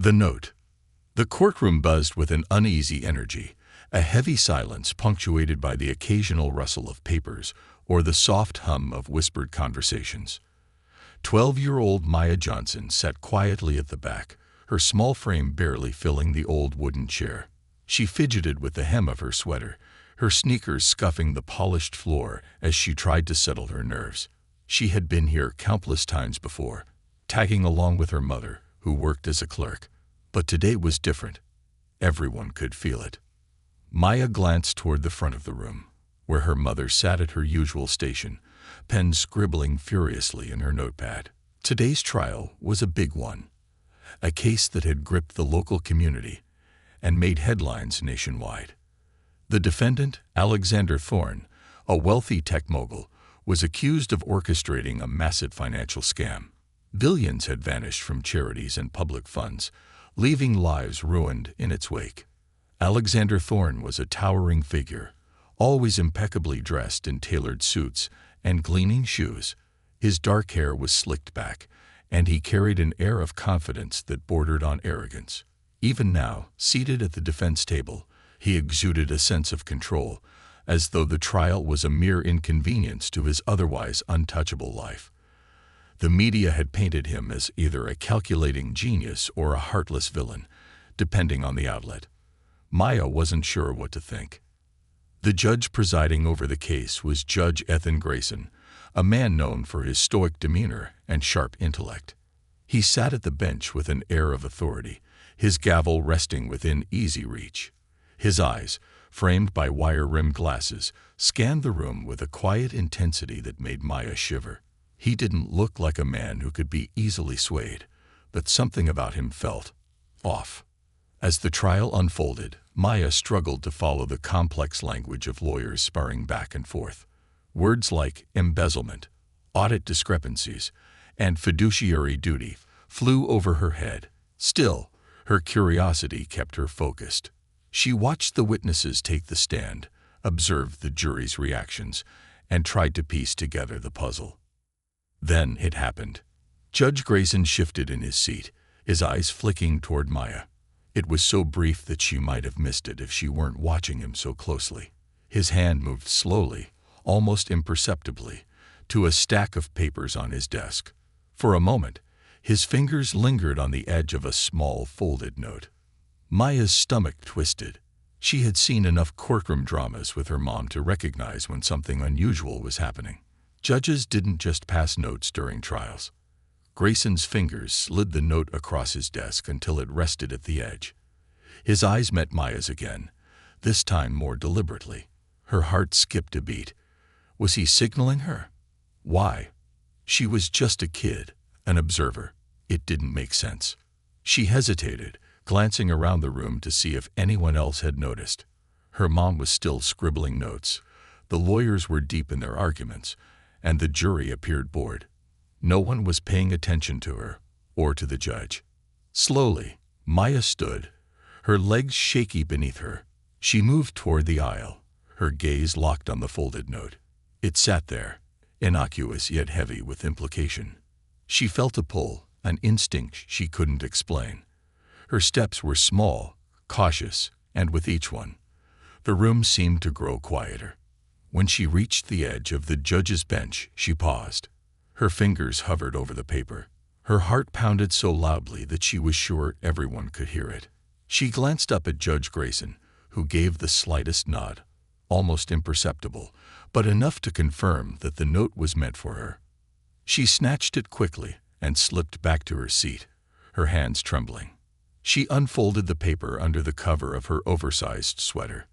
The note. The courtroom buzzed with an uneasy energy, a heavy silence punctuated by the occasional rustle of papers or the soft hum of whispered conversations. 12-year-old Maya Johnson sat quietly at the back, her small frame barely filling the old wooden chair. She fidgeted with the hem of her sweater, her sneakers scuffing the polished floor as she tried to settle her nerves. She had been here countless times before, tagging along with her mother, who worked as a clerk. But today was different. Everyone could feel it. Maya glanced toward the front of the room, where her mother sat at her usual station, pen scribbling furiously in her notepad. Today's trial was a big one, a case that had gripped the local community and made headlines nationwide. The defendant, Alexander Thorne, a wealthy tech mogul, was accused of orchestrating a massive financial scam. Billions had vanished from charities and public funds, leaving lives ruined in its wake. Alexander Thorne was a towering figure, always impeccably dressed in tailored suits and gleaming shoes. His dark hair was slicked back, and he carried an air of confidence that bordered on arrogance. Even now, seated at the defense table, he exuded a sense of control, as though the trial was a mere inconvenience to his otherwise untouchable life. The media had painted him as either a calculating genius or a heartless villain, depending on the outlet. Maya wasn't sure what to think. The judge presiding over the case was Judge Ethan Grayson, a man known for his stoic demeanor and sharp intellect. He sat at the bench with an air of authority, his gavel resting within easy reach. His eyes, framed by wire-rimmed glasses, scanned the room with a quiet intensity that made Maya shiver. He didn't look like a man who could be easily swayed, but something about him felt off. As the trial unfolded, Maya struggled to follow the complex language of lawyers sparring back and forth. Words like embezzlement, audit discrepancies, and fiduciary duty flew over her head. Still, her curiosity kept her focused. She watched the witnesses take the stand, observed the jury's reactions, and tried to piece together the puzzle. Then it happened. Judge Grayson shifted in his seat, his eyes flicking toward Maya. It was so brief that she might have missed it if she weren't watching him so closely. His hand moved slowly, almost imperceptibly, to a stack of papers on his desk. For a moment, his fingers lingered on the edge of a small folded note. Maya's stomach twisted. She had seen enough courtroom dramas with her mom to recognize when something unusual was happening. Judges didn't just pass notes during trials. Grayson's fingers slid the note across his desk until it rested at the edge. His eyes met Maya's again, this time more deliberately. Her heart skipped a beat. Was he signaling her? Why? She was just a kid, an observer. It didn't make sense. She hesitated, glancing around the room to see if anyone else had noticed. Her mom was still scribbling notes. The lawyers were deep in their arguments, and the jury appeared bored. No one was paying attention to her or to the judge. Slowly, Maya stood, her legs shaky beneath her. She moved toward the aisle, her gaze locked on the folded note. It sat there, innocuous yet heavy with implication. She felt a pull, an instinct she couldn't explain. Her steps were small, cautious, and with each one, the room seemed to grow quieter. When she reached the edge of the judge's bench, she paused. Her fingers hovered over the paper. Her heart pounded so loudly that she was sure everyone could hear it. She glanced up at Judge Grayson, who gave the slightest nod, almost imperceptible, but enough to confirm that the note was meant for her. She snatched it quickly and slipped back to her seat, her hands trembling. She unfolded the paper under the cover of her oversized sweater.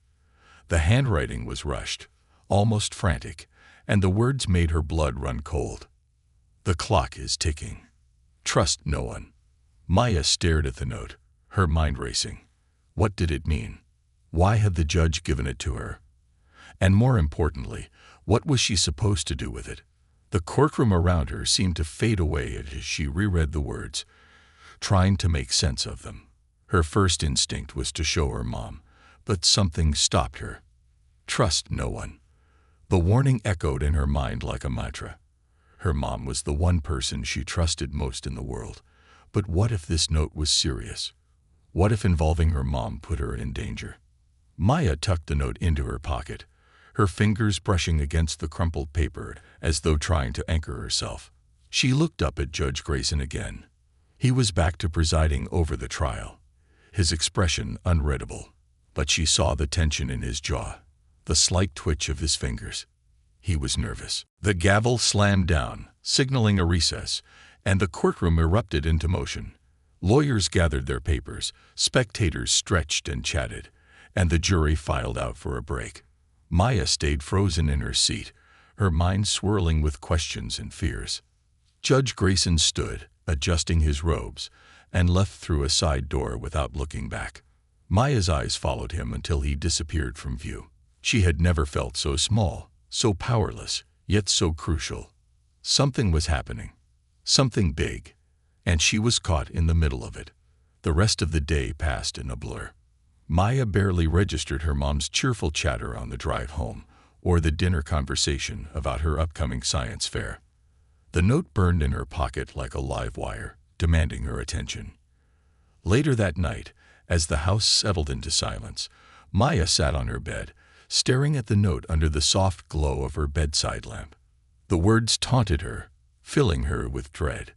The handwriting was rushed, almost frantic, and the words made her blood run cold. The clock is ticking. Trust no one. Maya stared at the note, her mind racing. What did it mean? Why had the judge given it to her? And more importantly, what was she supposed to do with it? The courtroom around her seemed to fade away as she reread the words, trying to make sense of them. Her first instinct was to show her mom, but something stopped her. Trust no one. The warning echoed in her mind like a mantra. Her mom was the one person she trusted most in the world, But what if this note was serious? What if involving her mom put her in danger? Maya tucked the note into her pocket, her fingers brushing against the crumpled paper as though trying to anchor herself. She looked up at Judge Grayson again. He was back to presiding over the trial, his expression unreadable, but she saw the tension in his jaw, the slight twitch of his fingers. He was nervous. The gavel slammed down, signaling a recess, and the courtroom erupted into motion. Lawyers gathered their papers, spectators stretched and chatted, and the jury filed out for a break. Maya stayed frozen in her seat, her mind swirling with questions and fears. Judge Grayson stood, adjusting his robes, and left through a side door without looking back. Maya's eyes followed him until he disappeared from view. She had never felt so small, so powerless, yet so crucial. Something was happening, something big, and she was caught in the middle of it. The rest of the day passed in a blur. Maya barely registered her mom's cheerful chatter on the drive home, or the dinner conversation about her upcoming science fair. The note burned in her pocket like a live wire, demanding her attention. Later that night, as the house settled into silence, Maya sat on her bed, staring at the note under the soft glow of her bedside lamp. The words taunted her, filling her with dread.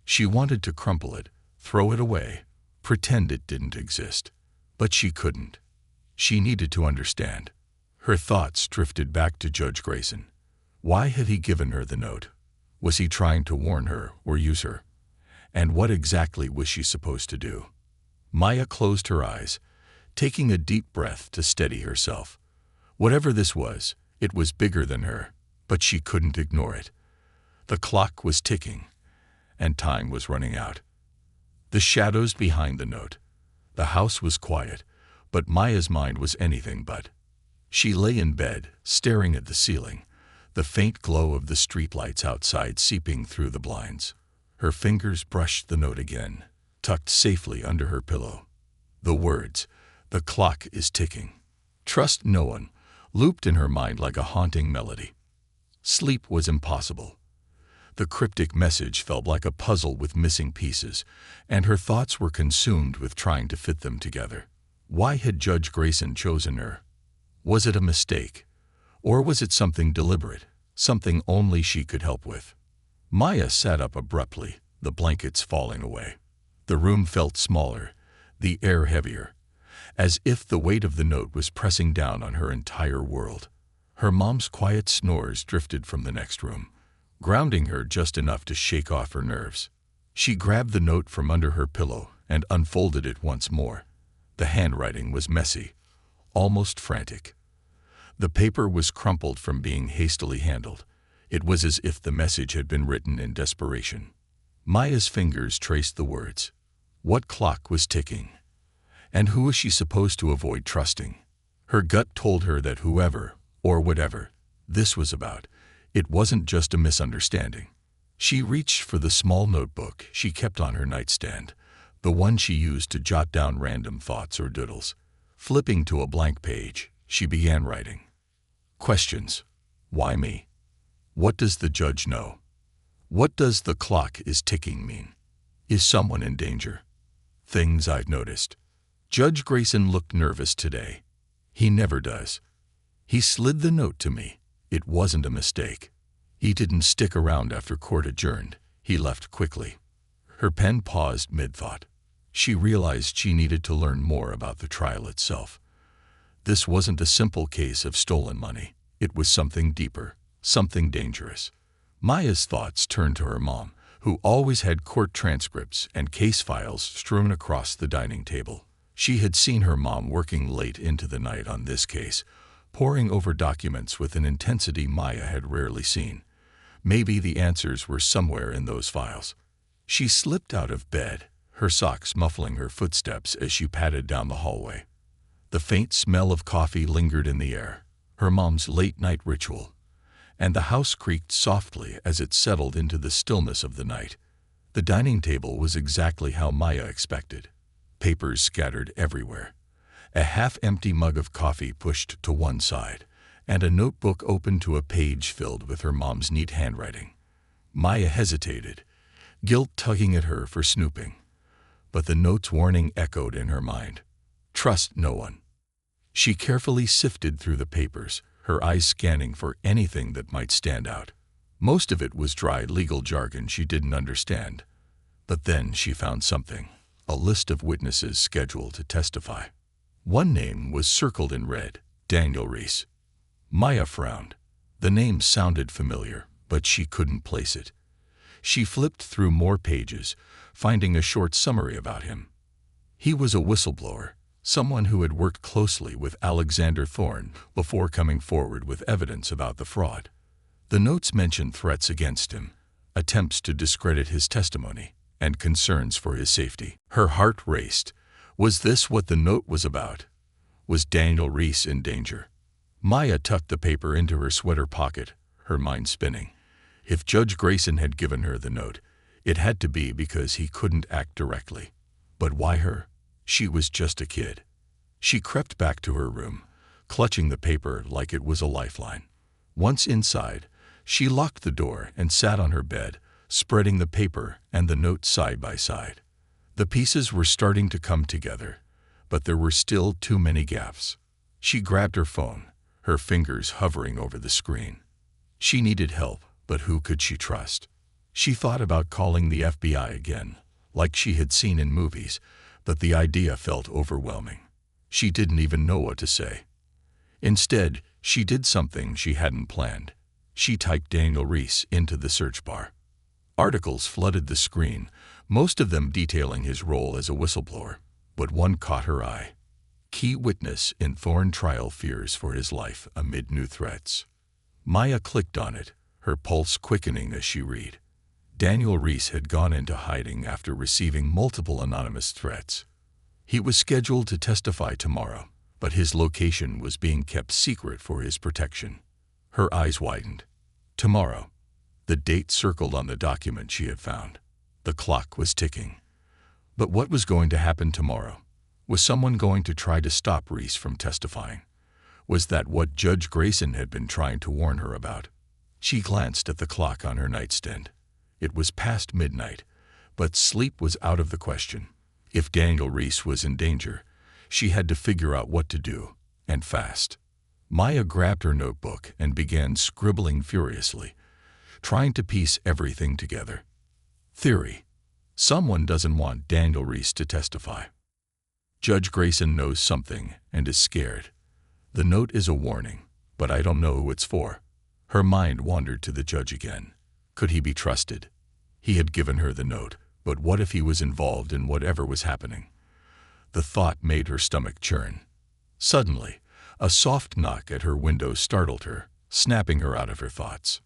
She wanted to crumple it, throw it away, pretend it didn't exist. But she couldn't. She needed to understand. Her thoughts drifted back to Judge Grayson. Why had he given her the note? Was he trying to warn her or use her? And what exactly was she supposed to do? Maya closed her eyes, taking a deep breath to steady herself. Whatever this was, it was bigger than her, but she couldn't ignore it. The clock was ticking, and time was running out. The shadows behind the note. The house was quiet, but Maya's mind was anything but. She lay in bed, staring at the ceiling, the faint glow of the streetlights outside seeping through the blinds. Her fingers brushed the note again, tucked safely under her pillow. The words, "The clock is ticking. Trust no one," looped in her mind like a haunting melody. Sleep was impossible. The cryptic message felt like a puzzle with missing pieces, and her thoughts were consumed with trying to fit them together. Why had Judge Grayson chosen her? Was it a mistake? Or was it something deliberate, something only she could help with? Maya sat up abruptly, the blankets falling away. The room felt smaller, the air heavier, as if the weight of the note was pressing down on her entire world. Her mom's quiet snores drifted from the next room, grounding her just enough to shake off her nerves. She grabbed the note from under her pillow and unfolded it once more. The handwriting was messy, almost frantic. The paper was crumpled from being hastily handled. It was as if the message had been written in desperation. Maya's fingers traced the words. What clock was ticking? And who was she supposed to avoid trusting? Her gut told her that whoever, or whatever, this was about, it wasn't just a misunderstanding. She reached for the small notebook she kept on her nightstand, the one she used to jot down random thoughts or doodles. Flipping to a blank page, she began writing. Questions. Why me? What does the judge know? What does the clock is ticking mean? Is someone in danger? Things I've noticed. Judge Grayson looked nervous today. He never does. He slid the note to me. It wasn't a mistake. He didn't stick around after court adjourned. He left quickly. Her pen paused mid-thought. She realized she needed to learn more about the trial itself. This wasn't a simple case of stolen money. It was something deeper, something dangerous. Maya's thoughts turned to her mom, who always had court transcripts and case files strewn across the dining table. She had seen her mom working late into the night on this case, poring over documents with an intensity Maya had rarely seen. Maybe the answers were somewhere in those files. She slipped out of bed, her socks muffling her footsteps as she padded down the hallway. The faint smell of coffee lingered in the air, her mom's late-night ritual, and the house creaked softly as it settled into the stillness of the night. The dining table was exactly how Maya expected. Papers scattered everywhere, a half-empty mug of coffee pushed to one side, and a notebook open to a page filled with her mom's neat handwriting. Maya hesitated, guilt tugging at her for snooping. but the note's warning echoed in her mind. Trust no one. She carefully sifted through the papers, her eyes scanning for anything that might stand out. Most of it was dry legal jargon she didn't understand. But then she found something, a list of witnesses scheduled to testify. One name was circled in red, Daniel Reese. Maya frowned. The name sounded familiar, but she couldn't place it. She flipped through more pages, finding a short summary about him. He was a whistleblower, someone who had worked closely with Alexander Thorne before coming forward with evidence about the fraud. The notes mentioned threats against him, attempts to discredit his testimony, and concerns for his safety. Her heart raced. Was this what the note was about? Was Daniel Reese in danger? Maya tucked the paper into her sweater pocket, her mind spinning. If Judge Grayson had given her the note, it had to be because he couldn't act directly. But why her? She was just a kid. She crept back to her room, clutching the paper like it was a lifeline. Once inside, she locked the door and sat on her bed, spreading the paper and the note side by side. The pieces were starting to come together, but there were still too many gaps. She grabbed her phone, her fingers hovering over the screen. She needed help, but who could she trust? She thought about calling the FBI again, like she had seen in movies, but the idea felt overwhelming. She didn't even know what to say. Instead, she did something she hadn't planned. She typed Daniel Reese into the search bar. Articles flooded the screen, most of them detailing his role as a whistleblower, but one caught her eye. Key witness in Thorne trial fears for his life amid new threats. Maya clicked on it, her pulse quickening as she read. Daniel Reese had gone into hiding after receiving multiple anonymous threats. He was scheduled to testify tomorrow, but his location was being kept secret for his protection. Her eyes widened. Tomorrow. The date circled on the document she had found. The clock was ticking. But what was going to happen tomorrow? Was someone going to try to stop Reese from testifying? Was that what Judge Grayson had been trying to warn her about? She glanced at the clock on her nightstand. It was past midnight, but sleep was out of the question. If Daniel Reese was in danger, she had to figure out what to do, and fast. Maya grabbed her notebook and began scribbling furiously, trying to piece everything together. Theory. Someone doesn't want Daniel Reese to testify. Judge Grayson knows something and is scared. The note is a warning, but I don't know who it's for. Her mind wandered to the judge again. Could he be trusted? He had given her the note, but what if he was involved in whatever was happening? The thought made her stomach churn. Suddenly, a soft knock at her window startled her, snapping her out of her thoughts.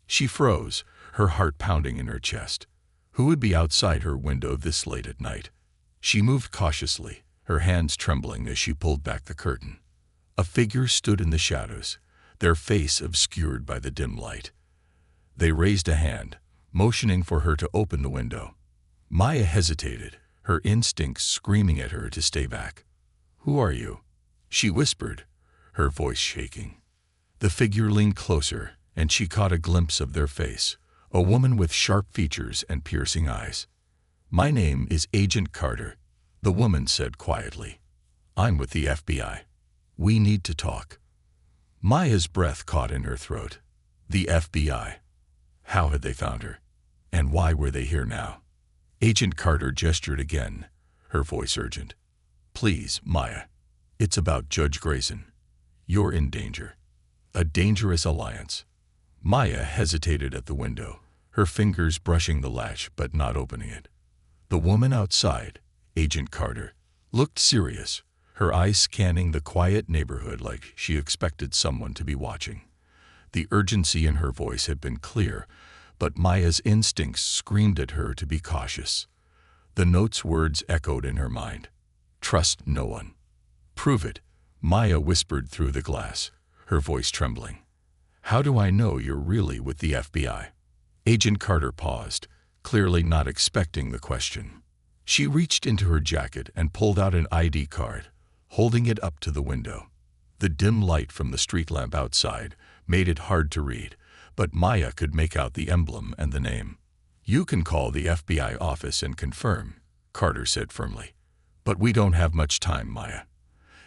She froze, her heart pounding in her chest. Who would be outside her window this late at night? She moved cautiously, her hands trembling as she pulled back the curtain. A figure stood in the shadows, their face obscured by the dim light. They raised a hand, motioning for her to open the window. Maya hesitated, her instincts screaming at her to stay back. "Who are you?" she whispered, her voice shaking. The figure leaned closer, and she caught a glimpse of their face, a woman with sharp features and piercing eyes. "My name is Agent Carter," the woman said quietly. "I'm with the FBI. We need to talk." Maya's breath caught in her throat. The FBI. How had they found her? And why were they here now? Agent Carter gestured again, her voice urgent. "Please, Maya. It's about Judge Grayson. You're in danger. A dangerous alliance." Maya hesitated at the window, her fingers brushing the latch but not opening it. The woman outside, Agent Carter, looked serious, her eyes scanning the quiet neighborhood like she expected someone to be watching. The urgency in her voice had been clear, but Maya's instincts screamed at her to be cautious. The note's words echoed in her mind. "Trust no one." "Prove it," Maya whispered through the glass, her voice trembling. "How do I know you're really with the FBI?" Agent Carter paused, clearly not expecting the question. She reached into her jacket and pulled out an ID card, holding it up to the window. The dim light from the street lamp outside made it hard to read, but Maya could make out the emblem and the name. "You can call the FBI office and confirm," Carter said firmly. "But we don't have much time, Maya.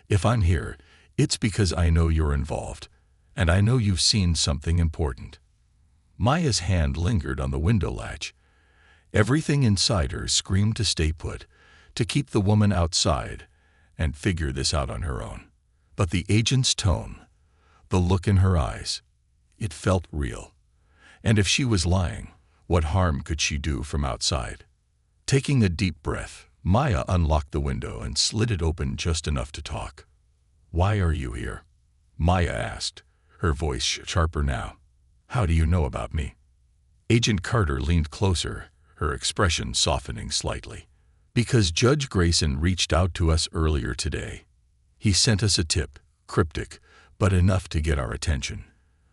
If I'm here, it's because I know you're involved, and I know you've seen something important." Maya's hand lingered on the window latch. Everything inside her screamed to stay put, to keep the woman outside and figure this out on her own. But the agent's tone, the look in her eyes, it felt real. And if she was lying, what harm could she do from outside? Taking a deep breath, Maya unlocked the window and slid it open just enough to talk. "Why are you here?" Maya asked, her voice sharper now. "How do you know about me?" Agent Carter leaned closer, her expression softening slightly. "Because Judge Grayson reached out to us earlier today. He sent us a tip, cryptic, but enough to get our attention.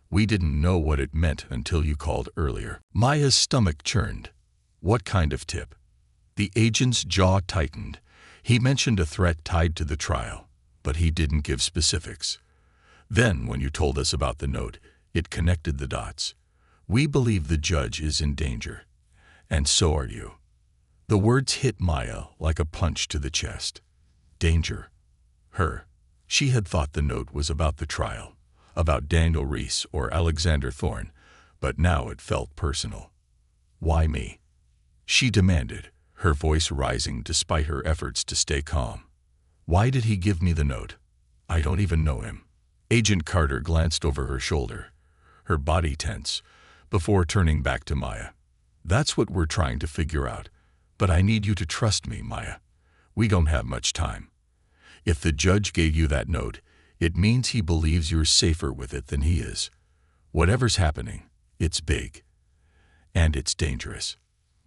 We didn't know what it meant until you called earlier." Maya's stomach churned. What kind of tip? The agent's jaw tightened. He mentioned a threat tied to the trial, but he didn't give specifics. Then, when you told us about the note, it connected the dots. "We believe the judge is in danger, and so are you." The words hit Maya like a punch to the chest. Danger. Her. She had thought the note was about the trial, about Daniel Reese or Alexander Thorne, but now it felt personal. "Why me?" she demanded, her voice rising despite her efforts to stay calm. "Why did he give me the note? I don't even know him." Agent Carter glanced over her shoulder, her body tense, before turning back to Maya. "That's what we're trying to figure out, but I need you to trust me, Maya. We don't have much time. If the judge gave you that note, it means he believes you're safer with it than he is. Whatever's happening, it's big. And it's dangerous."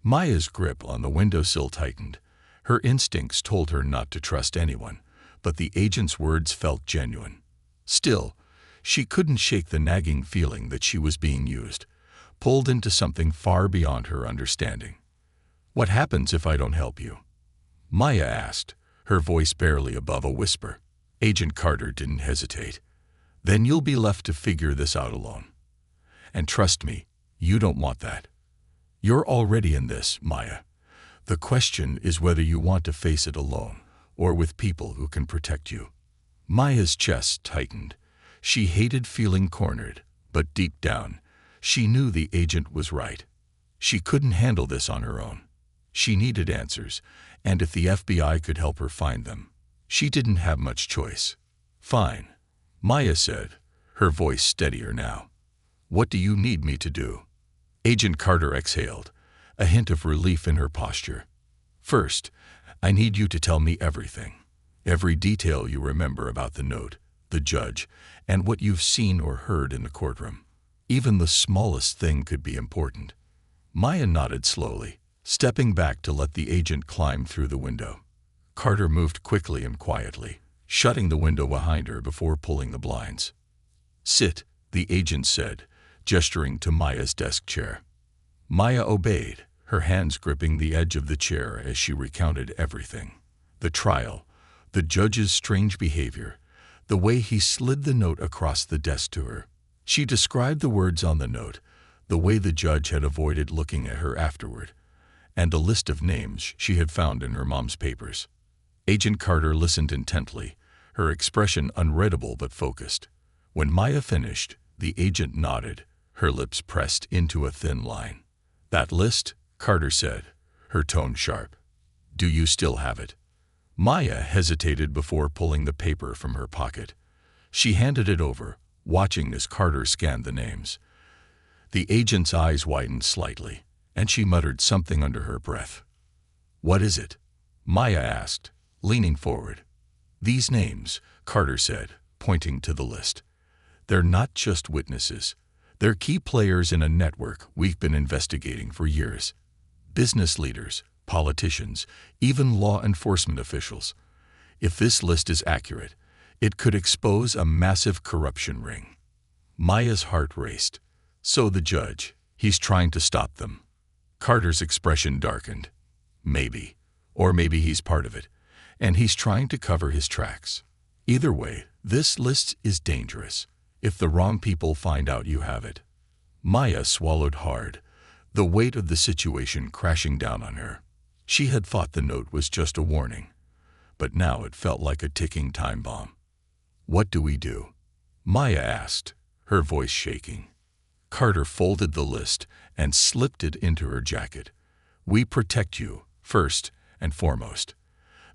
Maya's grip on the windowsill tightened. Her instincts told her not to trust anyone, but the agent's words felt genuine. Still, she couldn't shake the nagging feeling that she was being used, pulled into something far beyond her understanding. "What happens if I don't help you?" Maya asked, her voice barely above a whisper. Agent Carter didn't hesitate. "Then you'll be left to figure this out alone. And trust me, you don't want that. You're already in this, Maya. The question is whether you want to face it alone or with people who can protect you." Maya's chest tightened. She hated feeling cornered, but deep down, she knew the agent was right. She couldn't handle this on her own. She needed answers, and if the FBI could help her find them, she didn't have much choice. "Fine," Maya said, her voice steadier now. "What do you need me to do?" Agent Carter exhaled, a hint of relief in her posture. "First, I need you to tell me everything. Every detail you remember about the note, the judge, and what you've seen or heard in the courtroom. Even the smallest thing could be important." Maya nodded slowly, stepping back to let the agent climb through the window. Carter moved quickly and quietly, shutting the window behind her before pulling the blinds. "Sit," the agent said, gesturing to Maya's desk chair. Maya obeyed, her hands gripping the edge of the chair as she recounted everything. The trial, the judge's strange behavior, the way he slid the note across the desk to her. She described the words on the note, the way the judge had avoided looking at her afterward, and a list of names she had found in her mom's papers. Agent Carter listened intently, her expression unreadable but focused. When Maya finished, the agent nodded, her lips pressed into a thin line. "That list?" Carter said, her tone sharp. "Do you still have it?" Maya hesitated before pulling the paper from her pocket. She handed it over, watching as Carter scanned the names. The agent's eyes widened slightly, and she muttered something under her breath. "What is it?" Maya asked, leaning forward. "These names," Carter said, pointing to the list. "They're not just witnesses. They're key players in a network we've been investigating for years. Business leaders, politicians, even law enforcement officials. If this list is accurate, it could expose a massive corruption ring." Maya's heart raced. So the judge, he's trying to stop them. Carter's expression darkened. Maybe. Or maybe he's part of it, and he's trying to cover his tracks. Either way, this list is dangerous, if the wrong people find out you have it. Maya swallowed hard, the weight of the situation crashing down on her. She had thought the note was just a warning, but now it felt like a ticking time bomb. "What do we do?" Maya asked, her voice shaking. Carter folded the list and slipped it into her jacket. "We protect you, first and foremost.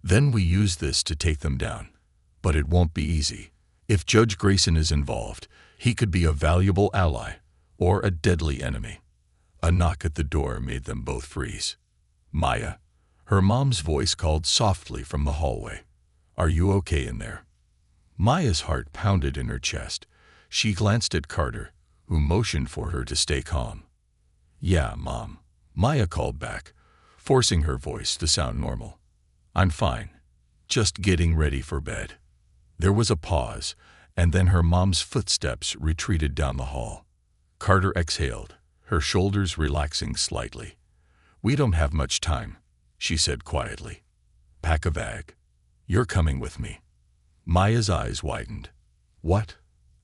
Then we use this to take them down. But it won't be easy. If Judge Grayson is involved, he could be a valuable ally or a deadly enemy." A knock at the door made them both freeze. "Maya," her mom's voice called softly from the hallway. "Are you okay in there?" Maya's heart pounded in her chest. She glanced at Carter, who motioned for her to stay calm. "Yeah, Mom," Maya called back, forcing her voice to sound normal. "I'm fine. Just getting ready for bed." There was a pause, and then her mom's footsteps retreated down the hall. Carter exhaled, her shoulders relaxing slightly. "We don't have much time," she said quietly. "Pack a bag. You're coming with me." Maya's eyes widened. "What?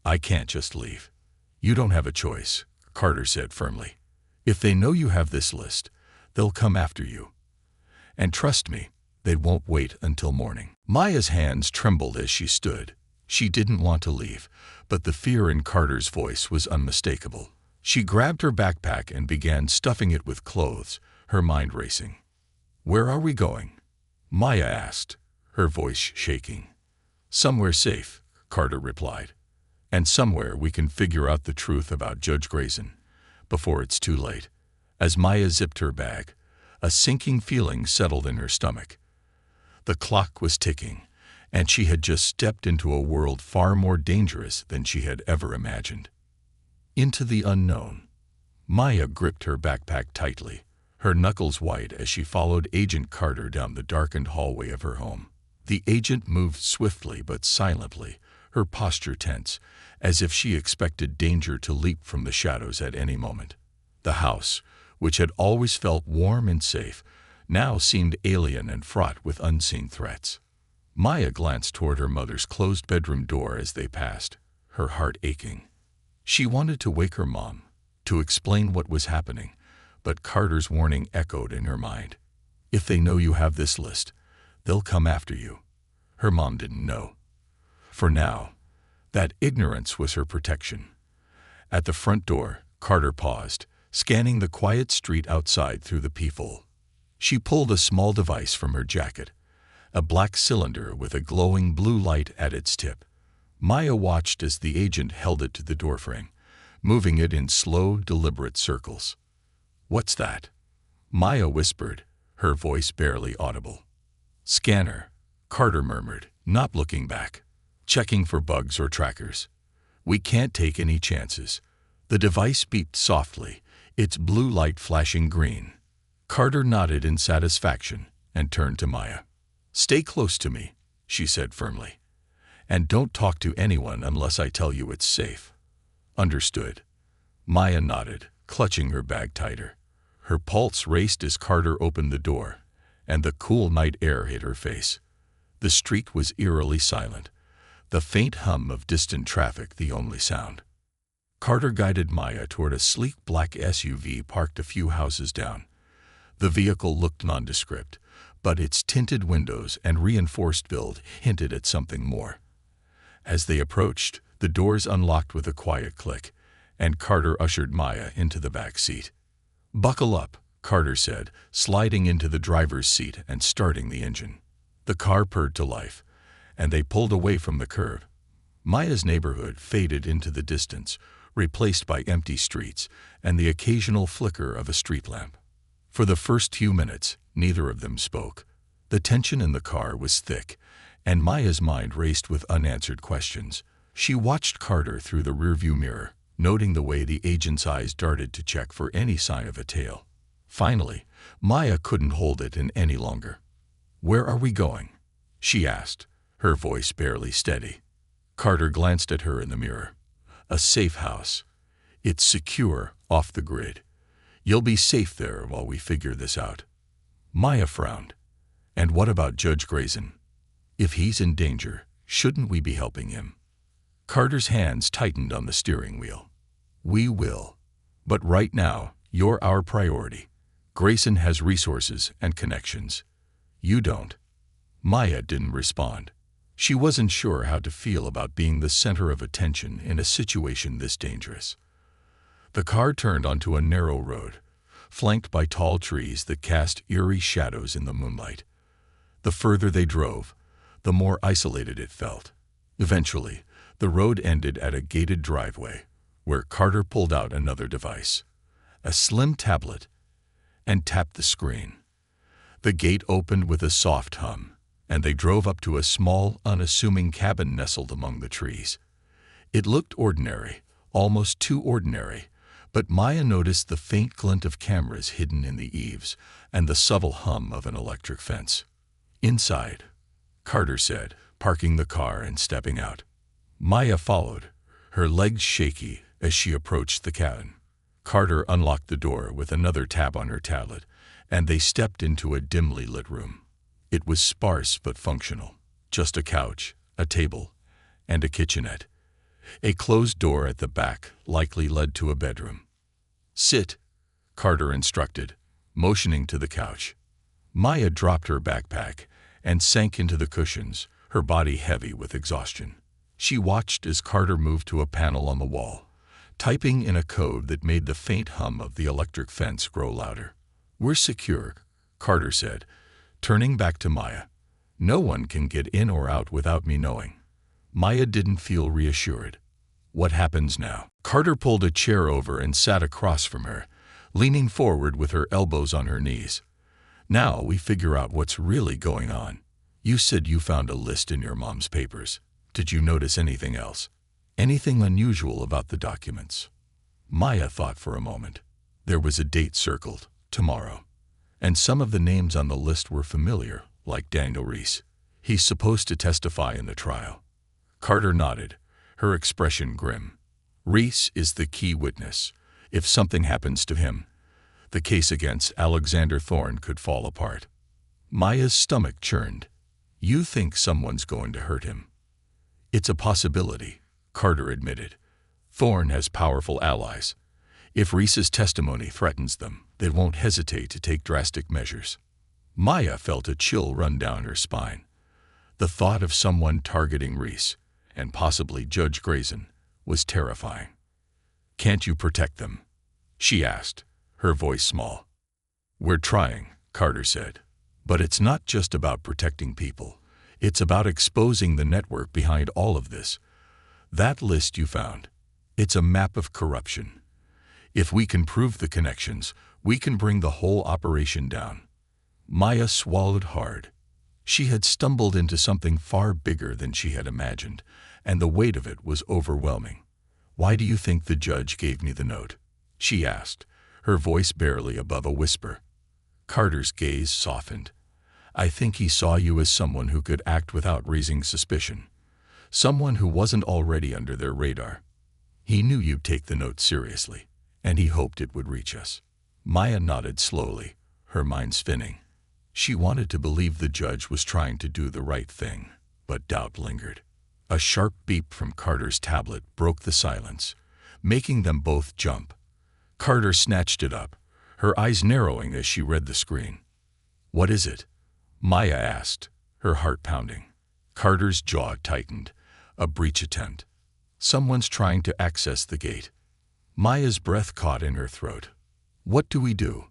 I can't just leave." "You don't have a choice," Carter said firmly. "If they know you have this list, they'll come after you. And trust me, they won't wait until morning." Maya's hands trembled as she stood. She didn't want to leave, but the fear in Carter's voice was unmistakable. She grabbed her backpack and began stuffing it with clothes, her mind racing. "Where are we going?" Maya asked, her voice shaking. "Somewhere safe," Carter replied. "And somewhere we can figure out the truth about Judge Grayson before it's too late." As Maya zipped her bag, a sinking feeling settled in her stomach. The clock was ticking, and she had just stepped into a world far more dangerous than she had ever imagined. Into the unknown. Maya gripped her backpack tightly, her knuckles white as she followed Agent Carter down the darkened hallway of her home. The agent moved swiftly but silently, her posture tense, as if she expected danger to leap from the shadows at any moment. The house, which had always felt warm and safe, now seemed alien and fraught with unseen threats. Maya glanced toward her mother's closed bedroom door as they passed, her heart aching. She wanted to wake her mom, to explain what was happening, but Carter's warning echoed in her mind. "If they know you have this list, they'll come after you." Her mom didn't know. For now, that ignorance was her protection. At the front door, Carter paused, scanning the quiet street outside through the peephole. She pulled a small device from her jacket, a black cylinder with a glowing blue light at its tip. Maya watched as the agent held it to the doorframe, moving it in slow, deliberate circles. "What's that?" Maya whispered, her voice barely audible. "Scanner," Carter murmured, not looking back. "Checking for bugs or trackers. We can't take any chances." The device beeped softly, its blue light flashing green. Carter nodded in satisfaction and turned to Maya. "Stay close to me," she said firmly. "And don't talk to anyone unless I tell you it's safe." "Understood." Maya nodded, clutching her bag tighter. Her pulse raced as Carter opened the door, and the cool night air hit her face. The street was eerily silent, the faint hum of distant traffic the only sound. Carter guided Maya toward a sleek black SUV parked a few houses down. The vehicle looked nondescript, but its tinted windows and reinforced build hinted at something more. As they approached, the doors unlocked with a quiet click, and Carter ushered Maya into the back seat. "Buckle up," Carter said, sliding into the driver's seat and starting the engine. The car purred to life, and they pulled away from the curve. Maya's neighborhood faded into the distance, replaced by empty streets and the occasional flicker of a street lamp. For the first few minutes, neither of them spoke. The tension in the car was thick, and Maya's mind raced with unanswered questions. She watched Carter through the rearview mirror, noting the way the agent's eyes darted to check for any sign of a tail. Finally, Maya couldn't hold it in any longer. "Where are we going?" she asked, her voice barely steady. Carter glanced at her in the mirror. "A safe house. It's secure, off the grid. You'll be safe there while we figure this out." Maya frowned. "And what about Judge Grayson? If he's in danger, shouldn't we be helping him?" Carter's hands tightened on the steering wheel. "We will. But right now, you're our priority. Grayson has resources and connections. You don't." Maya didn't respond. She wasn't sure how to feel about being the center of attention in a situation this dangerous. The car turned onto a narrow road, flanked by tall trees that cast eerie shadows in the moonlight. The further they drove, the more isolated it felt. Eventually, the road ended at a gated driveway, where Carter pulled out another device, a slim tablet, and tapped the screen. The gate opened with a soft hum, and they drove up to a small, unassuming cabin nestled among the trees. It looked ordinary, almost too ordinary, but Maya noticed the faint glint of cameras hidden in the eaves and the subtle hum of an electric fence. "Inside," Carter said, parking the car and stepping out. Maya followed, her legs shaky as she approached the cabin. Carter unlocked the door with another tab on her tablet, and they stepped into a dimly lit room. It was sparse but functional. Just a couch, a table, and a kitchenette. A closed door at the back likely led to a bedroom. "Sit," Carter instructed, motioning to the couch. Maya dropped her backpack and sank into the cushions, her body heavy with exhaustion. She watched as Carter moved to a panel on the wall, typing in a code that made the faint hum of the electric fence grow louder. "We're secure," Carter said, turning back to Maya. "No one can get in or out without me knowing." Maya didn't feel reassured. "What happens now?" Carter pulled a chair over and sat across from her, leaning forward with her elbows on her knees. "Now we figure out what's really going on. You said you found a list in your mom's papers. Did you notice anything else? Anything unusual about the documents?" Maya thought for a moment. There was a date circled, tomorrow, and some of the names on the list were familiar, like Daniel Reese. He's supposed to testify in the trial. Carter nodded, her expression grim. "Reese is the key witness. If something happens to him, the case against Alexander Thorne could fall apart." Maya's stomach churned. "You think someone's going to hurt him?" "It's a possibility," Carter admitted. "Thorne has powerful allies. If Reese's testimony threatens them, they won't hesitate to take drastic measures." Maya felt a chill run down her spine. The thought of someone targeting Reese, and possibly Judge Grayson, was terrifying. "Can't you protect them?" she asked, her voice small. "We're trying," Carter said. "But it's not just about protecting people. It's about exposing the network behind all of this. That list you found, it's a map of corruption. If we can prove the connections, we can bring the whole operation down." Maya swallowed hard. She had stumbled into something far bigger than she had imagined, and the weight of it was overwhelming. "Why do you think the judge gave me the note?" she asked, her voice barely above a whisper. Carter's gaze softened. "I think he saw you as someone who could act without raising suspicion. Someone who wasn't already under their radar. He knew you'd take the note seriously, and he hoped it would reach us." Maya nodded slowly, her mind spinning. She wanted to believe the judge was trying to do the right thing, but doubt lingered. A sharp beep from Carter's tablet broke the silence, making them both jump. Carter snatched it up, her eyes narrowing as she read the screen. "What is it?" Maya asked, her heart pounding. Carter's jaw tightened. A breach attempt. Someone's trying to access the gate. Maya's breath caught in her throat. "What do we do?"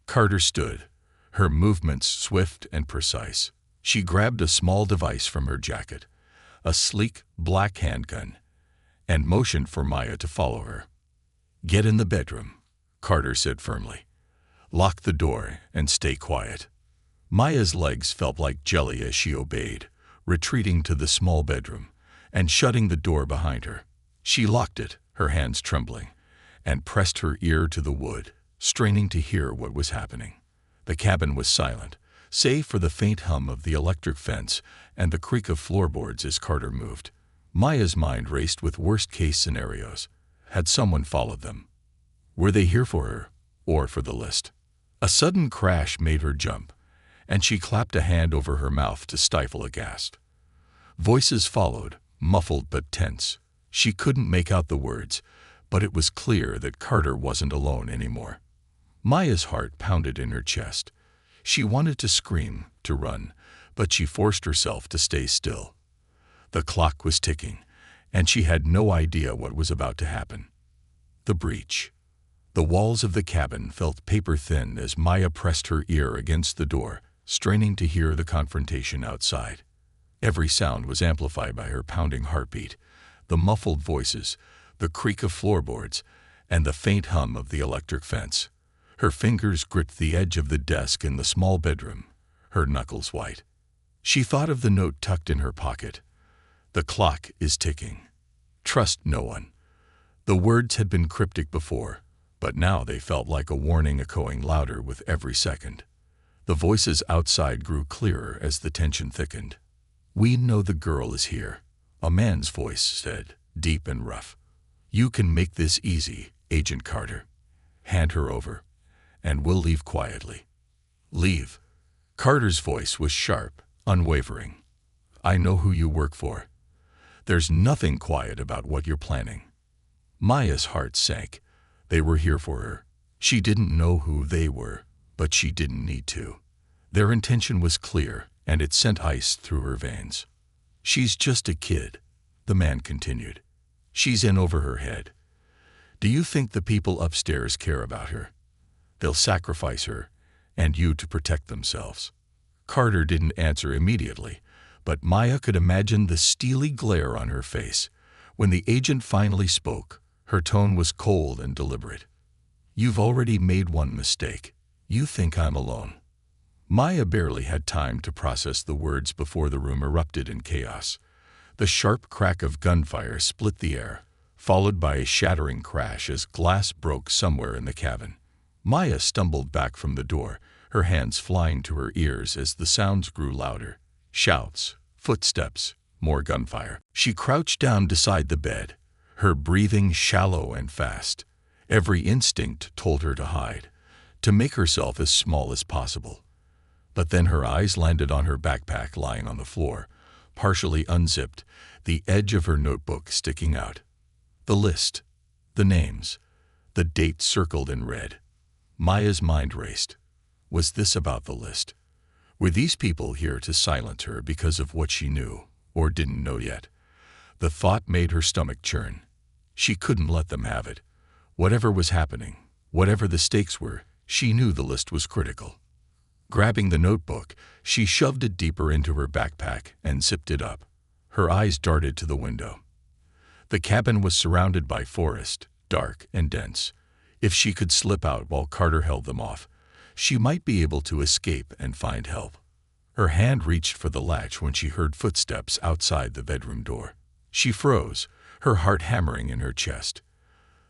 Carter stood, her movements swift and precise. She grabbed a small device from her jacket, a sleek black handgun, and motioned for Maya to follow her. "Get in the bedroom," Carter said firmly. "Lock the door and stay quiet." Maya's legs felt like jelly as she obeyed, retreating to the small bedroom and shutting the door behind her. She locked it, her hands trembling, and pressed her ear to the wood, straining to hear what was happening. The cabin was silent, save for the faint hum of the electric fence and the creak of floorboards as Carter moved. Maya's mind raced with worst-case scenarios. Had someone followed them? Were they here for her, or for the list? A sudden crash made her jump, and she clapped a hand over her mouth to stifle a gasp. Voices followed, muffled but tense. She couldn't make out the words, but it was clear that Carter wasn't alone anymore. Maya's heart pounded in her chest. She wanted to scream, to run, but she forced herself to stay still. The clock was ticking, and she had no idea what was about to happen. The breach. The walls of the cabin felt paper-thin as Maya pressed her ear against the door, straining to hear the confrontation outside. Every sound was amplified by her pounding heartbeat, the muffled voices, the creak of floorboards, and the faint hum of the electric fence. Her fingers gripped the edge of the desk in the small bedroom, her knuckles white. She thought of the note tucked in her pocket. The clock is ticking. Trust no one. The words had been cryptic before, but now they felt like a warning echoing louder with every second. The voices outside grew clearer as the tension thickened. "We know the girl is here," a man's voice said, deep and rough. "You can make this easy, Agent Carter. Hand her over, and we'll leave quietly." "Leave?" Carter's voice was sharp, unwavering. "I know who you work for. There's nothing quiet about what you're planning." Maya's heart sank. They were here for her. She didn't know who they were, but she didn't need to. Their intention was clear, and it sent ice through her veins. "She's just a kid," the man continued. "She's in over her head. Do you think the people upstairs care about her? They'll sacrifice her and you to protect themselves." Carter didn't answer immediately, but Maya could imagine the steely glare on her face. When the agent finally spoke, her tone was cold and deliberate. "You've already made one mistake. You think I'm alone." Maya barely had time to process the words before the room erupted in chaos. The sharp crack of gunfire split the air, followed by a shattering crash as glass broke somewhere in the cabin. Maya stumbled back from the door, her hands flying to her ears as the sounds grew louder. Shouts, footsteps, more gunfire. She crouched down beside the bed, her breathing shallow and fast. Every instinct told her to hide, to make herself as small as possible. But then her eyes landed on her backpack lying on the floor, partially unzipped, the edge of her notebook sticking out. The list, the names, the dates circled in red. Maya's mind raced. Was this about the list? Were these people here to silence her because of what she knew, or didn't know yet? The thought made her stomach churn. She couldn't let them have it. Whatever was happening, whatever the stakes were, she knew the list was critical. Grabbing the notebook, she shoved it deeper into her backpack and zipped it up. Her eyes darted to the window. The cabin was surrounded by forest, dark and dense. If she could slip out while Carter held them off, she might be able to escape and find help. Her hand reached for the latch when she heard footsteps outside the bedroom door. She froze, her heart hammering in her chest.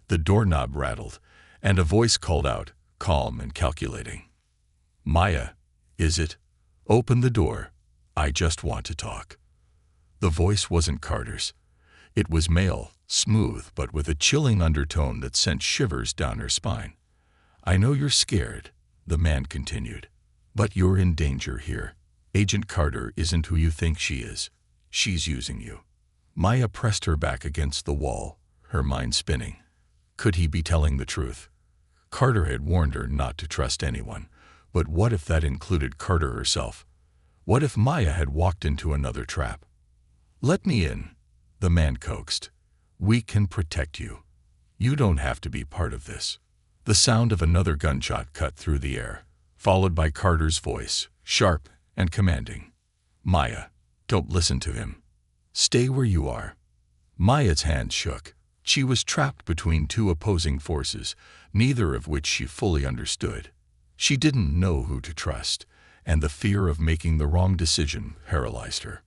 The doorknob rattled, and a voice called out, calm and calculating. "Maya, is it? Open the door. I just want to talk." The voice wasn't Carter's. It was male, smooth, but with a chilling undertone that sent shivers down her spine. "I know you're scared," the man continued, "but you're in danger here. Agent Carter isn't who you think she is. She's using you." Maya pressed her back against the wall, her mind spinning. Could he be telling the truth? Carter had warned her not to trust anyone, but what if that included Carter herself? What if Maya had walked into another trap? "Let me in," the man coaxed. "We can protect you. You don't have to be part of this." The sound of another gunshot cut through the air, followed by Carter's voice, sharp and commanding. "Maya, don't listen to him. Stay where you are." Maya's hands shook. She was trapped between two opposing forces, neither of which she fully understood. She didn't know who to trust, and the fear of making the wrong decision paralyzed her.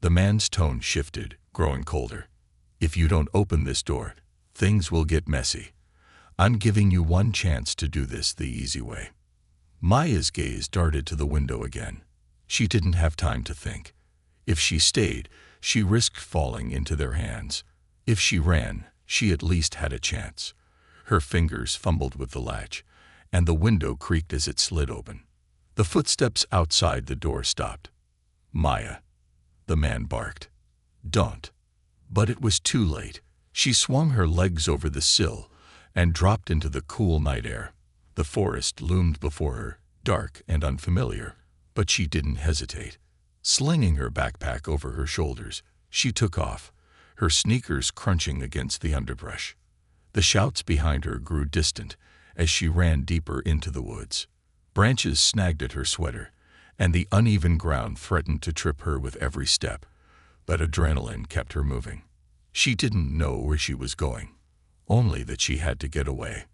The man's tone shifted, growing colder. "If you don't open this door, things will get messy. I'm giving you one chance to do this the easy way." Maya's gaze darted to the window again. She didn't have time to think. If she stayed, she risked falling into their hands. If she ran, she at least had a chance. Her fingers fumbled with the latch, and the window creaked as it slid open. The footsteps outside the door stopped. "Maya," the man barked. "Don't." But it was too late. She swung her legs over the sill and dropped into the cool night air. The forest loomed before her, dark and unfamiliar, but she didn't hesitate. Slinging her backpack over her shoulders, she took off, her sneakers crunching against the underbrush. The shouts behind her grew distant as she ran deeper into the woods. Branches snagged at her sweater, and the uneven ground threatened to trip her with every step, but adrenaline kept her moving. She didn't know where she was going, only that she had to get away.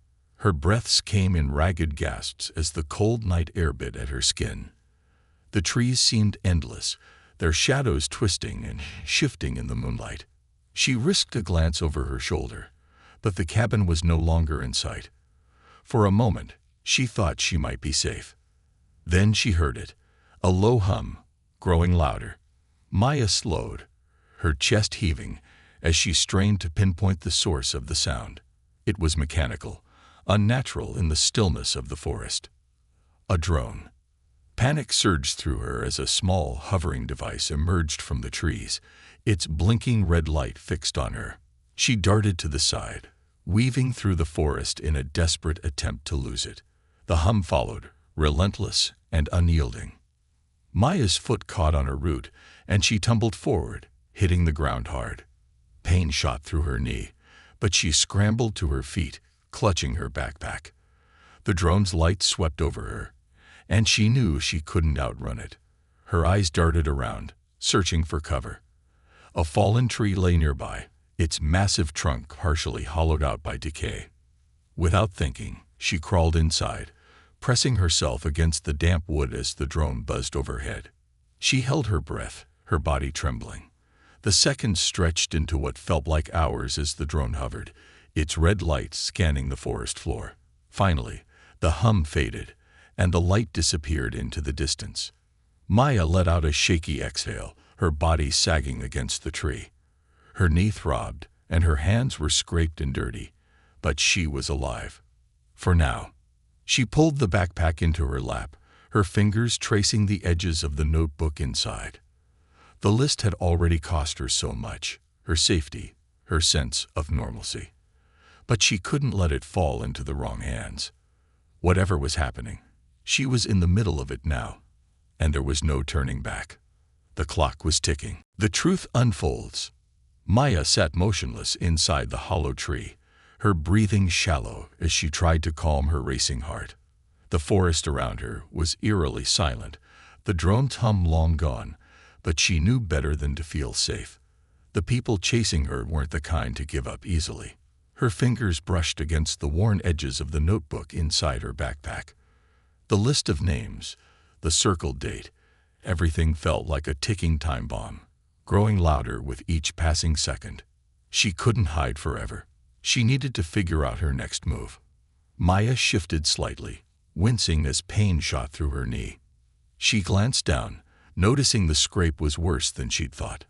Her breaths came in ragged gasps as the cold night air bit at her skin. The trees seemed endless, their shadows twisting and shifting in the moonlight. She risked a glance over her shoulder, but the cabin was no longer in sight. For a moment, she thought she might be safe. Then she heard it, a low hum, growing louder. Maya slowed, her chest heaving, as she strained to pinpoint the source of the sound. It was mechanical, unnatural in the stillness of the forest. A drone. Panic surged through her as a small, hovering device emerged from the trees, its blinking red light fixed on her. She darted to the side, weaving through the forest in a desperate attempt to lose it. The hum followed, relentless and unyielding. Maya's foot caught on a root, and she tumbled forward, hitting the ground hard. Pain shot through her knee, but she scrambled to her feet, clutching her backpack. The drone's light swept over her, and she knew she couldn't outrun it. Her eyes darted around, searching for cover. A fallen tree lay nearby, its massive trunk partially hollowed out by decay. Without thinking, she crawled inside, pressing herself against the damp wood as the drone buzzed overhead. She held her breath, her body trembling. The seconds stretched into what felt like hours as the drone hovered, its red light scanning the forest floor. Finally, the hum faded, and the light disappeared into the distance. Maya let out a shaky exhale, her body sagging against the tree. Her knee throbbed, and her hands were scraped and dirty, but she was alive. For now. She pulled the backpack into her lap, her fingers tracing the edges of the notebook inside. The list had already cost her so much, her safety, her sense of normalcy. But she couldn't let it fall into the wrong hands. Whatever was happening, she was in the middle of it now, and there was no turning back. The clock was ticking. The truth unfolds. Maya sat motionless inside the hollow tree, her breathing shallow as she tried to calm her racing heart. The forest around her was eerily silent, the drone's hum long gone, but she knew better than to feel safe. The people chasing her weren't the kind to give up easily. Her fingers brushed against the worn edges of the notebook inside her backpack. The list of names, the circled date, everything felt like a ticking time bomb, growing louder with each passing second. She couldn't hide forever. She needed to figure out her next move. Maya shifted slightly, wincing as pain shot through her knee. She glanced down, noticing the scrape was worse than she'd thought.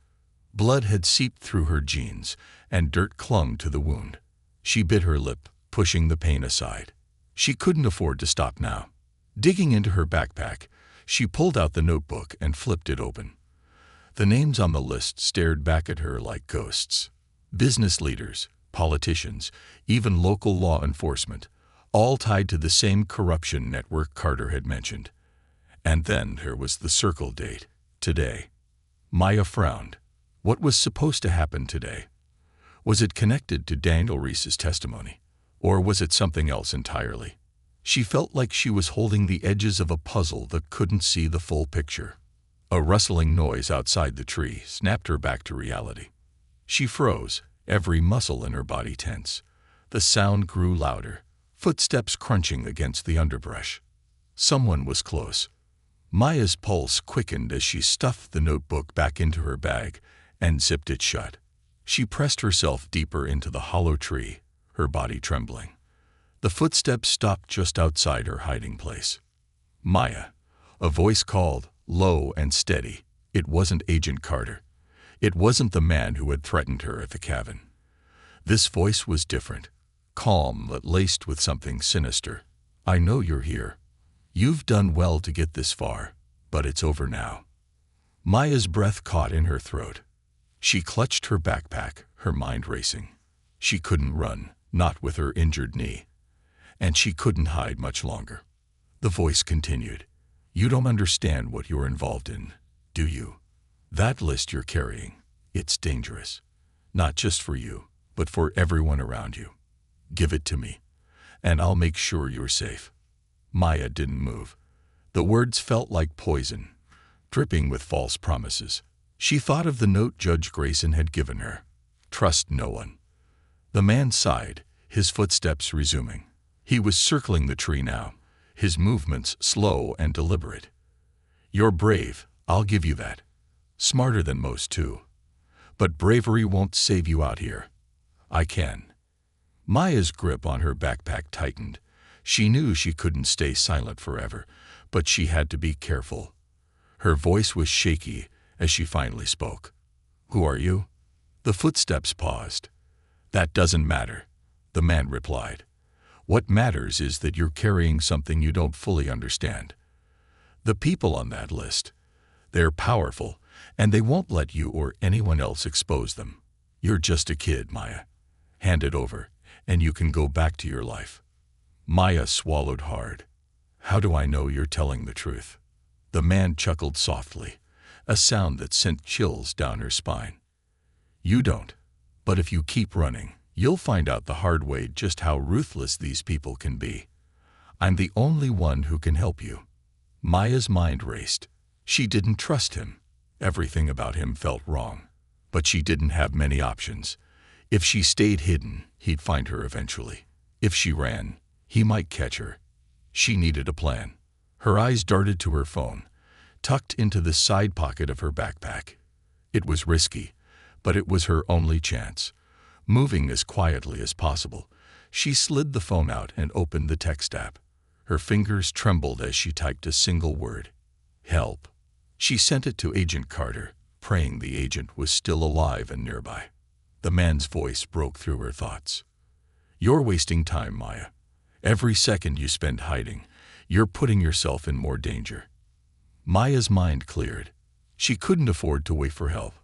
Blood had seeped through her jeans, and dirt clung to the wound. She bit her lip, pushing the pain aside. She couldn't afford to stop now. Digging into her backpack, she pulled out the notebook and flipped it open. The names on the list stared back at her like ghosts. Business leaders, politicians, even local law enforcement, all tied to the same corruption network Carter had mentioned. And then there was the circle date, today. Maya frowned. What was supposed to happen today? Was it connected to Daniel Reese's testimony, or was it something else entirely? She felt like she was holding the edges of a puzzle that couldn't see the full picture. A rustling noise outside the tree snapped her back to reality. She froze, every muscle in her body tense. The sound grew louder, footsteps crunching against the underbrush. Someone was close. Maya's pulse quickened as she stuffed the notebook back into her bag and zipped it shut. She pressed herself deeper into the hollow tree, her body trembling. The footsteps stopped just outside her hiding place. Maya. A voice called, low and steady. It wasn't Agent Carter. It wasn't the man who had threatened her at the cabin. This voice was different, calm but laced with something sinister. I know you're here. You've done well to get this far, but it's over now. Maya's breath caught in her throat. She clutched her backpack, her mind racing. She couldn't run, not with her injured knee. and she couldn't hide much longer. The voice continued. You don't understand what you're involved in, do you? That list you're carrying, it's dangerous. Not just for you, but for everyone around you. Give it to me, and I'll make sure you're safe. Maya didn't move. The words felt like poison, dripping with false promises. She thought of the note Judge Grayson had given her. Trust no one. The man sighed, his footsteps resuming. He was circling the tree now, his movements slow and deliberate. You're brave, I'll give you that. Smarter than most, too. But bravery won't save you out here. I can. Maya's grip on her backpack tightened. She knew she couldn't stay silent forever, but she had to be careful. Her voice was shaky as she finally spoke. Who are you? The footsteps paused. That doesn't matter, the man replied. What matters is that you're carrying something you don't fully understand. The people on that list, they're powerful, and they won't let you or anyone else expose them. You're just a kid, Maya. Hand it over, and you can go back to your life. Maya swallowed hard. How do I know you're telling the truth? The man chuckled softly, a sound that sent chills down her spine. You don't. But if you keep running, you'll find out the hard way just how ruthless these people can be. I'm the only one who can help you. Maya's mind raced. She didn't trust him. Everything about him felt wrong. But she didn't have many options. If she stayed hidden, he'd find her eventually. If she ran, he might catch her. She needed a plan. Her eyes darted to her phone, tucked into the side pocket of her backpack. It was risky, but it was her only chance. Moving as quietly as possible, she slid the phone out and opened the text app. Her fingers trembled as she typed a single word. Help. She sent it to Agent Carter, praying the agent was still alive and nearby. The man's voice broke through her thoughts. You're wasting time, Maya. Every second you spend hiding, you're putting yourself in more danger. Maya's mind cleared. She couldn't afford to wait for help.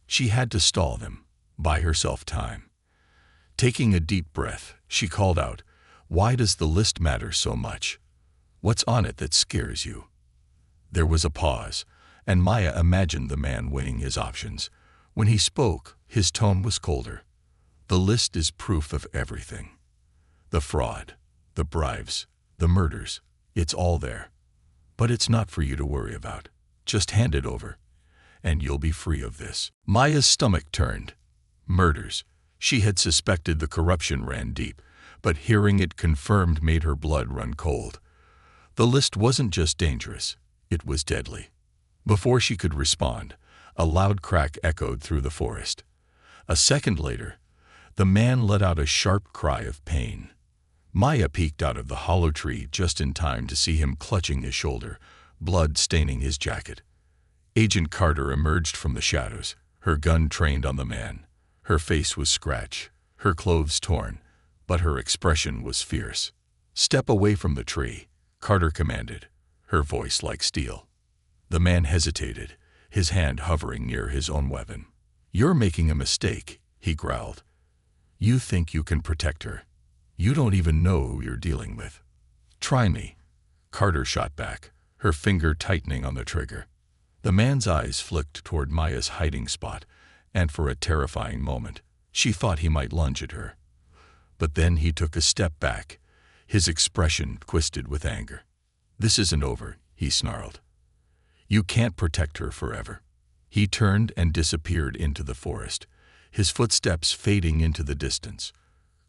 She had to stall them, buy herself time. Taking a deep breath, she called out, Why does the list matter so much? What's on it that scares you? There was a pause, and Maya imagined the man weighing his options. When he spoke, his tone was colder. The list is proof of everything. The fraud, the bribes, the murders, it's all there. But it's not for you to worry about. Just hand it over, and you'll be free of this. Maya's stomach turned. Murders. She had suspected the corruption ran deep, but hearing it confirmed made her blood run cold. The list wasn't just dangerous, it was deadly. Before she could respond, a loud crack echoed through the forest. A second later, the man let out a sharp cry of pain. Maya peeked out of the hollow tree just in time to see him clutching his shoulder, blood staining his jacket. Agent Carter emerged from the shadows, her gun trained on the man. Her face was scratched, her clothes torn, but her expression was fierce. Step away from the tree, Carter commanded, her voice like steel. The man hesitated, his hand hovering near his own weapon. You're making a mistake, he growled. You think you can protect her. You don't even know who you're dealing with. Try me. Carter shot back, her finger tightening on the trigger. The man's eyes flicked toward Maya's hiding spot, and for a terrifying moment, she thought he might lunge at her. But then he took a step back, his expression twisted with anger. This isn't over, he snarled. You can't protect her forever. He turned and disappeared into the forest, his footsteps fading into the distance.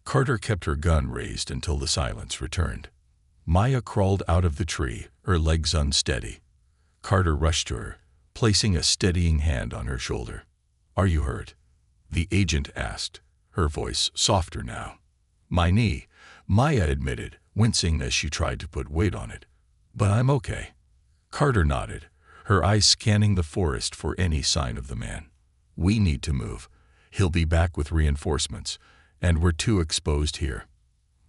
Carter kept her gun raised until the silence returned. Maya crawled out of the tree, her legs unsteady. Carter rushed to her, placing a steadying hand on her shoulder. Are you hurt? The agent asked, her voice softer now. My knee, Maya admitted, wincing as she tried to put weight on it. But I'm okay. Carter nodded, her eyes scanning the forest for any sign of the man. We need to move. He'll be back with reinforcements, and we're too exposed here.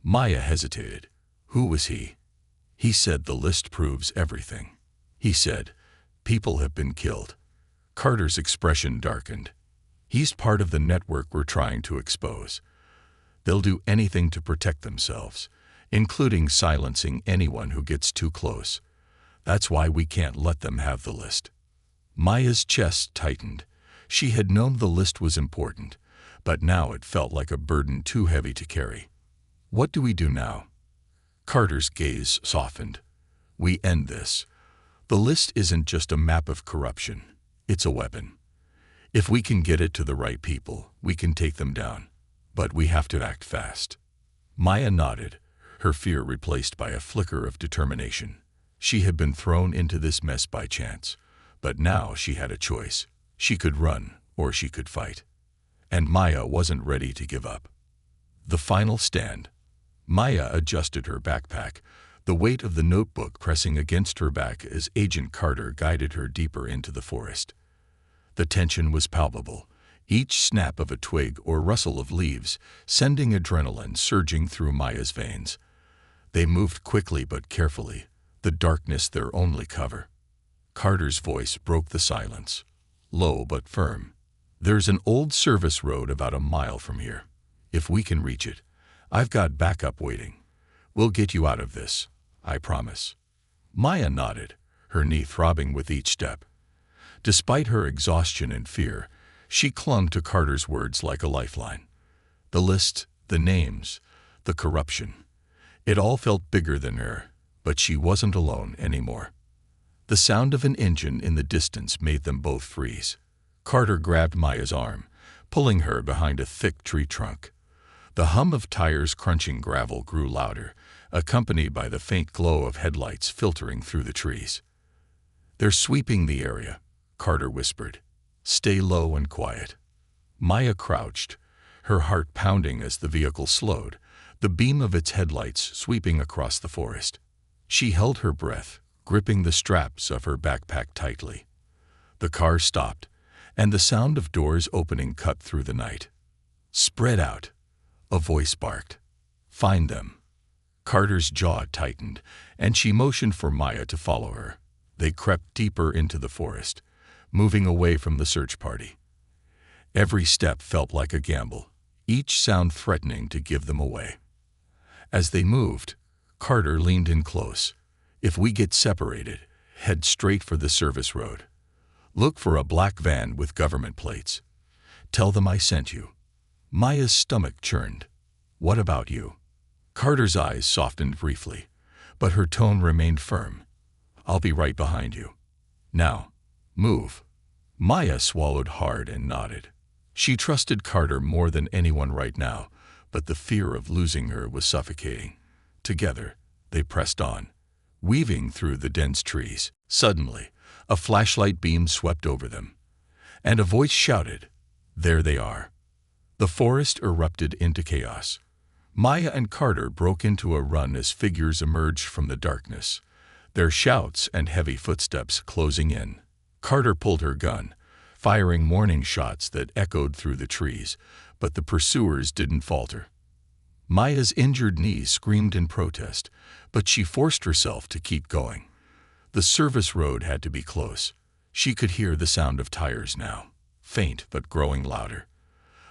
Maya hesitated. Who was he? He said the list proves everything. He said, people have been killed. Carter's expression darkened. He's part of the network we're trying to expose. They'll do anything to protect themselves, including silencing anyone who gets too close. That's why we can't let them have the list. Maya's chest tightened. She had known the list was important, but now it felt like a burden too heavy to carry. What do we do now? Carter's gaze softened. We end this. The list isn't just a map of corruption. It's a weapon. If we can get it to the right people, we can take them down. But we have to act fast. Maya nodded, her fear replaced by a flicker of determination. She had been thrown into this mess by chance, but now she had a choice. She could run, or she could fight. And Maya wasn't ready to give up. The final stand. Maya adjusted her backpack, the weight of the notebook pressing against her back as Agent Carter guided her deeper into the forest. The tension was palpable, each snap of a twig or rustle of leaves sending adrenaline surging through Maya's veins. They moved quickly but carefully, the darkness their only cover. Carter's voice broke the silence, low but firm. There's an old service road about a mile from here. If we can reach it, I've got backup waiting. We'll get you out of this, I promise. Maya nodded, her knee throbbing with each step. Despite her exhaustion and fear, she clung to Carter's words like a lifeline. The list, the names, the corruption. It all felt bigger than her, but she wasn't alone anymore. The sound of an engine in the distance made them both freeze. Carter grabbed Maya's arm, pulling her behind a thick tree trunk. The hum of tires crunching gravel grew louder, accompanied by the faint glow of headlights filtering through the trees. They're sweeping the area, Carter whispered. Stay low and quiet. Maya crouched, her heart pounding as the vehicle slowed, the beam of its headlights sweeping across the forest. She held her breath, gripping the straps of her backpack tightly. The car stopped, and the sound of doors opening cut through the night. Spread out, a voice barked. Find them. Carter's jaw tightened, and she motioned for Maya to follow her. They crept deeper into the forest, moving away from the search party. Every step felt like a gamble, each sound threatening to give them away. As they moved, Carter leaned in close. If we get separated, head straight for the service road. Look for a black van with government plates. Tell them I sent you. Maya's stomach churned. What about you? Carter's eyes softened briefly, but her tone remained firm. I'll be right behind you. Now, move. Maya swallowed hard and nodded. She trusted Carter more than anyone right now, but the fear of losing her was suffocating. Together, they pressed on, weaving through the dense trees. Suddenly, a flashlight beam swept over them, and a voice shouted, "There they are." The forest erupted into chaos. Maya and Carter broke into a run as figures emerged from the darkness, their shouts and heavy footsteps closing in. Carter pulled her gun, firing warning shots that echoed through the trees, but the pursuers didn't falter. Maya's injured knee screamed in protest, but she forced herself to keep going. The service road had to be close. She could hear the sound of tires now, faint but growing louder.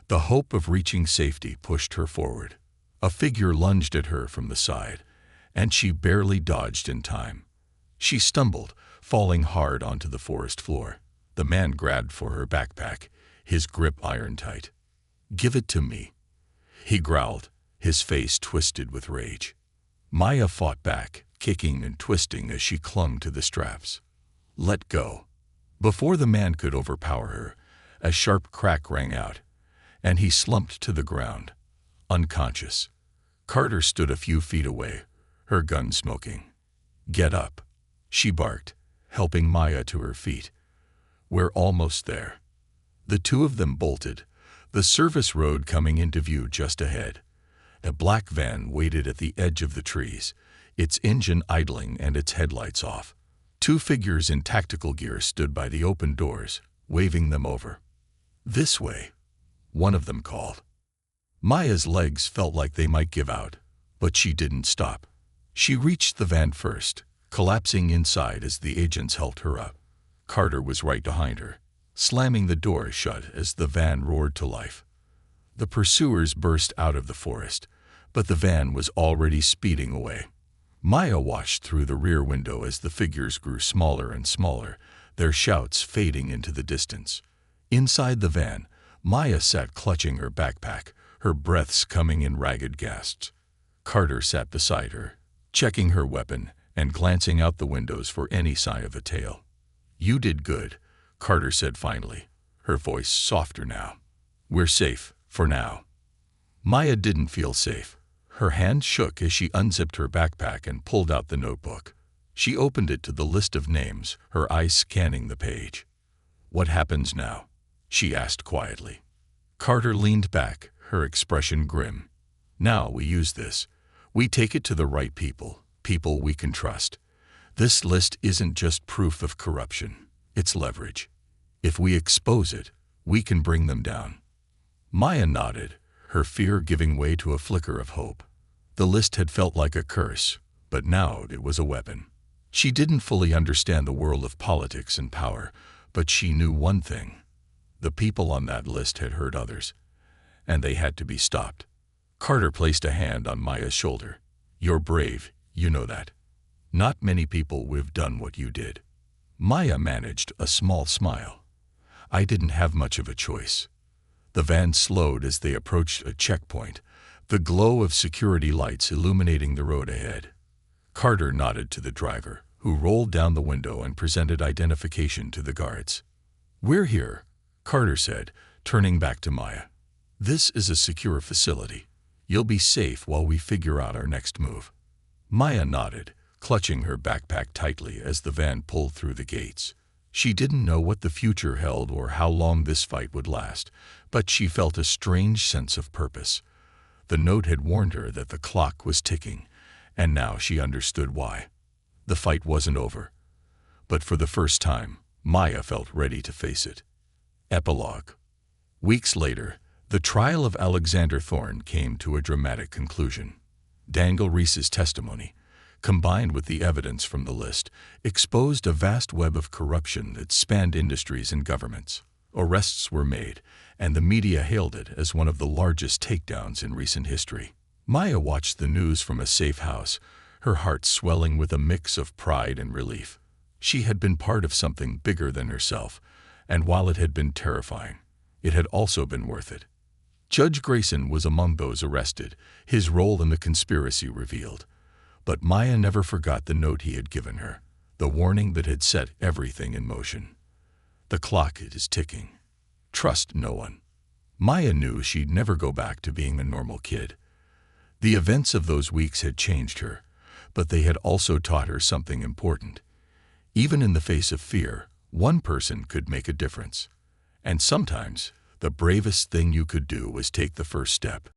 The hope of reaching safety pushed her forward. A figure lunged at her from the side, and she barely dodged in time. She stumbled, falling hard onto the forest floor. The man grabbed for her backpack, his grip iron-tight. "Give it to me," he growled, his face twisted with rage. Maya fought back, kicking and twisting as she clung to the straps. "Let go." Before the man could overpower her, a sharp crack rang out, and he slumped to the ground, unconscious. Carter stood a few feet away, her gun smoking. "Get up," she barked, helping Maya to her feet. "We're almost there." The two of them bolted, the service road coming into view just ahead. A black van waited at the edge of the trees, its engine idling and its headlights off. Two figures in tactical gear stood by the open doors, waving them over. "This way," one of them called. Maya's legs felt like they might give out, but she didn't stop. She reached the van first, collapsing inside as the agents helped her up. Carter was right behind her, slamming the door shut as the van roared to life. The pursuers burst out of the forest, but the van was already speeding away. Maya watched through the rear window as the figures grew smaller and smaller, their shouts fading into the distance. Inside the van, Maya sat clutching her backpack, her breaths coming in ragged gasps. Carter sat beside her, checking her weapon and glancing out the windows for any sign of a tail. "You did good," Carter said finally, her voice softer now. "We're safe, for now." Maya didn't feel safe. Her hand shook as she unzipped her backpack and pulled out the notebook. She opened it to the list of names, her eyes scanning the page. "What happens now?" she asked quietly. Carter leaned back, her expression grim. "Now we use this. We take it to the right people, people we can trust. This list isn't just proof of corruption, it's leverage. If we expose it, we can bring them down." Maya nodded, her fear giving way to a flicker of hope. The list had felt like a curse, but now it was a weapon. She didn't fully understand the world of politics and power, but she knew one thing. The people on that list had hurt others, and they had to be stopped. Carter placed a hand on Maya's shoulder. "You're brave, you know that. Not many people would have done what you did." Maya managed a small smile. "I didn't have much of a choice." The van slowed as they approached a checkpoint, the glow of security lights illuminating the road ahead. Carter nodded to the driver, who rolled down the window and presented identification to the guards. "We're here," Carter said, turning back to Maya. "This is a secure facility. You'll be safe while we figure out our next move." Maya nodded, clutching her backpack tightly as the van pulled through the gates. She didn't know what the future held or how long this fight would last, but she felt a strange sense of purpose. The note had warned her that the clock was ticking, and now she understood why. The fight wasn't over, but for the first time, Maya felt ready to face it. Epilogue. Weeks later, the trial of Alexander Thorne came to a dramatic conclusion. Dangle Reese's testimony, combined with the evidence from the list, exposed a vast web of corruption that spanned industries and governments. Arrests were made, and the media hailed it as one of the largest takedowns in recent history. Maya watched the news from a safe house, her heart swelling with a mix of pride and relief. She had been part of something bigger than herself, and while it had been terrifying, it had also been worth it. Judge Grayson was among those arrested, his role in the conspiracy revealed. But Maya never forgot the note he had given her, the warning that had set everything in motion. "The clock is ticking. Trust no one." Maya knew she'd never go back to being a normal kid. The events of those weeks had changed her, but they had also taught her something important. Even in the face of fear, one person could make a difference. And sometimes, the bravest thing you could do was take the first step.